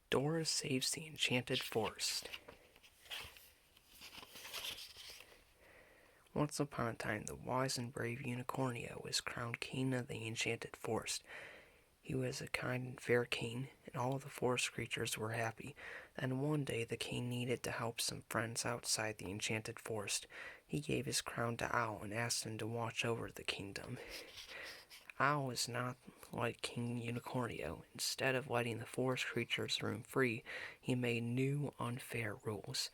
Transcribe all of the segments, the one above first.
Dora saves the Enchanted Forest. Once upon a time, the wise and brave Unicornio was crowned king of the Enchanted Forest. He was a kind and fair king, and all the forest creatures were happy. Then one day the king needed to help some friends outside the Enchanted Forest. He gave his crown to Owl and asked him to watch over the kingdom. Owl was not like King Unicornio. Instead of letting the forest creatures roam free, he made new, unfair rules.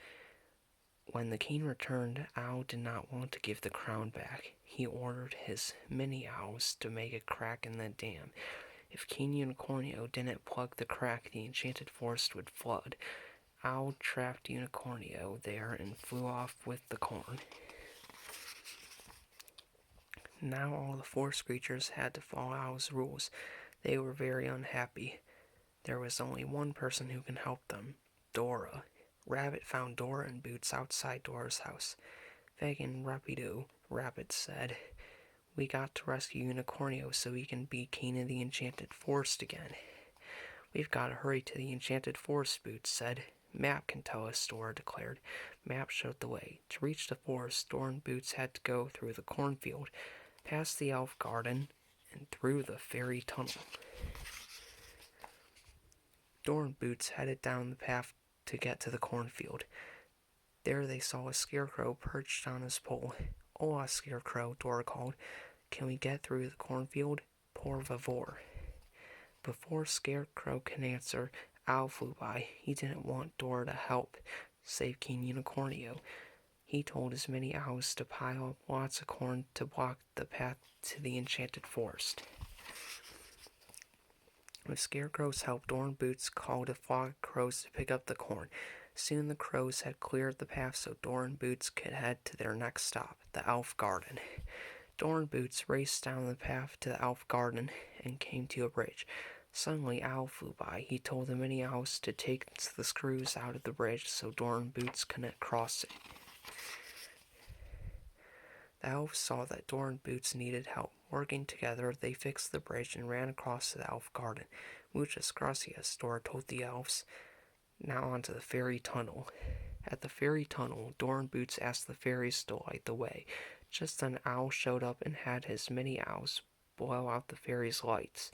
When the king returned, Owl did not want to give the crown back. He ordered his mini owls to make a crack in the dam. If King Unicornio didn't plug the crack, the enchanted forest would flood. Owl trapped Unicornio there and flew off with the corn. Now all the forest creatures had to follow Owl's rules. They were very unhappy. There was only one person who can help them, Dora. Rabbit found Dora and Boots outside Dora's house. Begging Rapido, Rabbit said, "We got to rescue Unicornio so he can be king of the Enchanted Forest again." "We've got to hurry to the Enchanted Forest," Boots said. "Map can tell us," Dora declared. Map showed the way. To reach the forest, Dora and Boots had to go through the cornfield, past the elf garden, and through the fairy tunnel. Dora and Boots headed down the path to get to the cornfield. There they saw a scarecrow perched on his pole. "Hola, Scarecrow," Dora called. "Can we get through the cornfield? Por favor." Before Scarecrow could answer, Owl flew by. He didn't want Dora to help save King Unicornio. He told his many owls to pile up lots of corn to block the path to the Enchanted Forest. With Scarecrow's help, Dora and Boots called a flock of crows to pick up the corn. Soon the crows had cleared the path so Dora and Boots could head to their next stop, the elf garden. Dora and Boots raced down the path to the elf garden and came to a bridge. Suddenly, Owl flew by. He told the many owls to take the screws out of the bridge so Dora and Boots couldn't cross it. The elves saw that Dora and Boots needed help. Working together, they fixed the bridge and ran across to the elf garden. "Muchas gracias," Dora told the elves. Now onto the fairy tunnel. At the fairy tunnel, Dora and Boots asked the fairies to light the way. Just then, Owl showed up and had his many owls blow out the fairies' lights.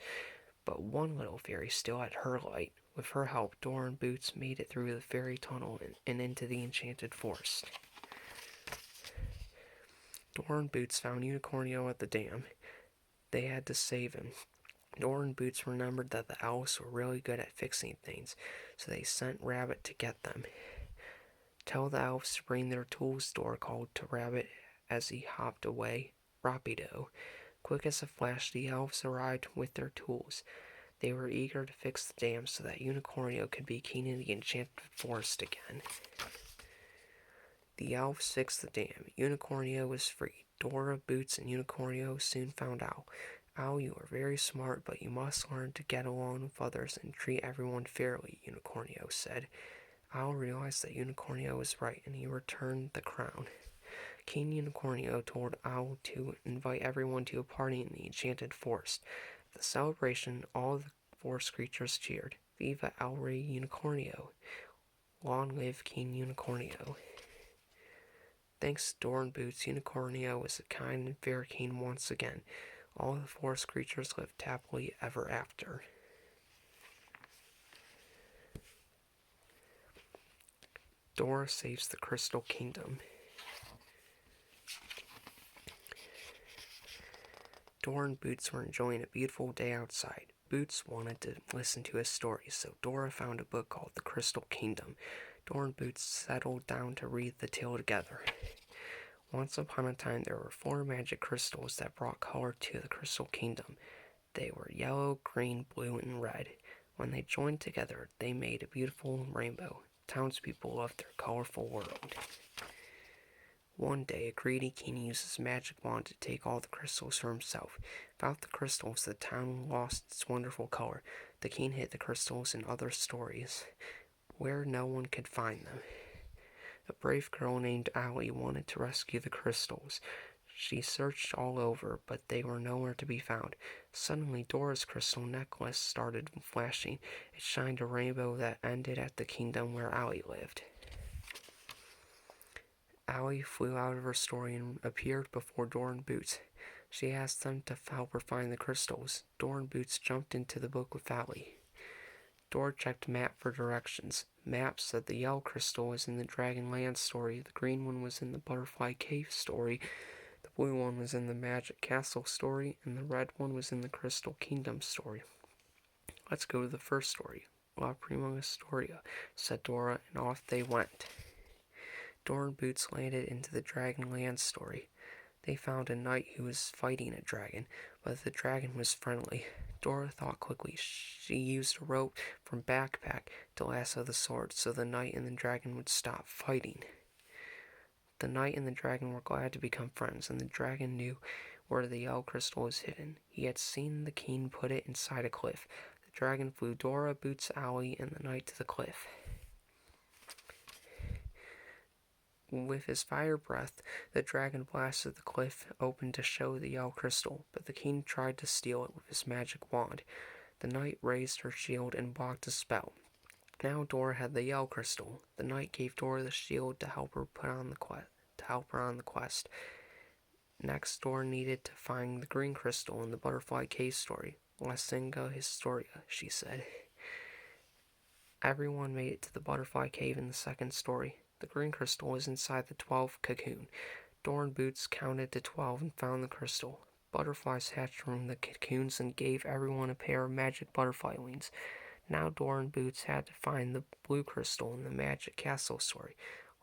But one little fairy still had her light. With her help, Dora and Boots made it through the fairy tunnel and into the Enchanted Forest. Dora and Boots found Unicornio at the dam. They had to save him. Dora and Boots remembered that the owls were really good at fixing things, so they sent Rabbit to get them. "Tell the elves to bring their tools," Dora called to Rabbit as he hopped away. Rapido. Quick as a flash, the elves arrived with their tools. They were eager to fix the dam so that Unicornio could be king of the Enchanted Forest again. The elves fixed the dam. Unicornio was free. Dora, Boots, and Unicornio soon found Owl. "Owl, you are very smart, but you must learn to get along with others and treat everyone fairly," Unicornio said. Owl realized that Unicornio was right, and he returned the crown. King Unicornio told Owl to invite everyone to a party in the Enchanted Forest. At the celebration, all the forest creatures cheered. "Viva el Rey Unicornio! Long live King Unicornio!" Thanks to Dora and Boots, Unicornio was a kind and fair king once again. All the forest creatures lived happily ever after. Dora saves the Crystal Kingdom. Dora and Boots were enjoying a beautiful day outside. Boots wanted to listen to his story, so Dora found a book called The Crystal Kingdom. Dora and Boots settled down to read the tale together. Once upon a time, there were 4 magic crystals that brought color to the Crystal Kingdom. They were yellow, green, blue, and red. When they joined together, they made a beautiful rainbow. Townspeople loved their colorful world. One day, a greedy king used his magic wand to take all the crystals for himself. Without the crystals, the town lost its wonderful color. The king hid the crystals in other stories, where no one could find them. A brave girl named Allie wanted to rescue the crystals. She searched all over, but they were nowhere to be found. Suddenly, Dora's crystal necklace started flashing. It shined a rainbow that ended at the kingdom where Allie lived. Allie flew out of her story and appeared before Dora and Boots. She asked them to help her find the crystals. Dora and Boots jumped into the book with Allie. Dora checked a map for directions. Map said the yellow crystal was in the Dragon Land story, the green one was in the Butterfly Cave story, the blue one was in the Magic Castle story, and the red one was in the Crystal Kingdom story. Let's go to the first story. La Prima Historia, said Dora, and off they went. Dora and Boots landed into the Dragon Land story. They found a knight who was fighting a dragon, but the dragon was friendly. Dora thought quickly. She used a rope from backpack to lasso the sword so the knight and the dragon would stop fighting. The knight and the dragon were glad to become friends, and the dragon knew where the yellow crystal was hidden. He had seen the king put it inside a cliff. The dragon flew Dora, Boots, Allie, and the knight to the cliff. With his fire breath, the dragon blasted the cliff open to show the yellow crystal, but the king tried to steal it with his magic wand. The knight raised her shield and blocked a spell. Now Dora had the yellow crystal. The knight gave Dora the shield to help her on the quest. Next, Dora needed to find the green crystal in the Butterfly Cave story. La Singa Historia, she said. Everyone made it to the Butterfly Cave in the second story. The green crystal was inside the 12 cocoon. Dora and Boots counted to 12 and found the crystal. Butterflies hatched from the cocoons and gave everyone a pair of magic butterfly wings. Now Dora and Boots had to find the blue crystal in the Magic Castle story.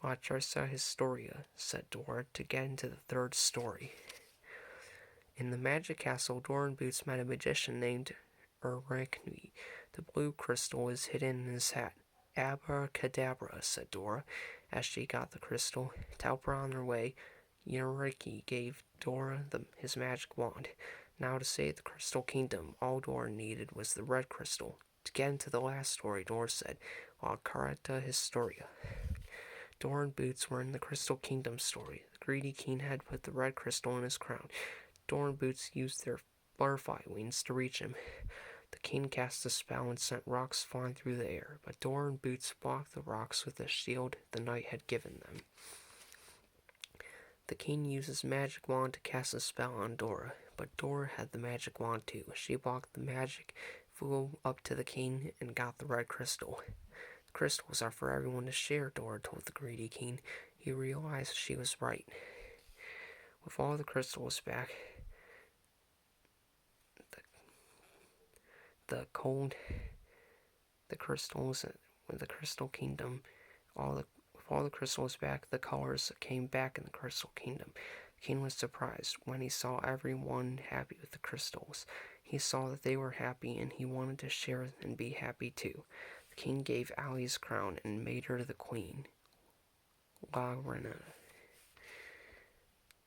La Terza Historia, said Dora, to get into the third story. In the Magic Castle, Dora and Boots met a magician named Arachne. The blue crystal was hidden in his hat. Abracadabra, said Dora, as she got the crystal. To help her on her way, Arachne gave Dora his magic wand. Now to save the Crystal Kingdom, all Dora needed was the red crystal. To get into the last story, Dora said, La Carta Historia. Dora and Boots were in the Crystal Kingdom story. The greedy king had put the red crystal in his crown. Dora and Boots used their butterfly wings to reach him. The king cast a spell and sent rocks flying through the air, but Dora and Boots blocked the rocks with the shield the knight had given them. The king used his magic wand to cast a spell on Dora, but Dora had the magic wand too. She blocked the magic, flew up to the king, and got the red crystal. The crystals are for everyone to share, Dora told the greedy king. He realized she was right. With all the crystals back, the Crystal Kingdom, with all the crystals back, the colors came back in the Crystal Kingdom. The king was surprised when he saw everyone happy with the crystals. He saw that they were happy, and he wanted to share and be happy too. The king gave Allie's crown and made her the queen. La Reina.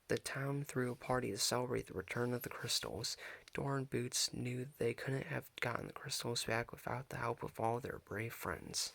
The town threw a party to celebrate the return of the crystals. Dora and Boots knew they couldn't have gotten the crystals back without the help of all their brave friends.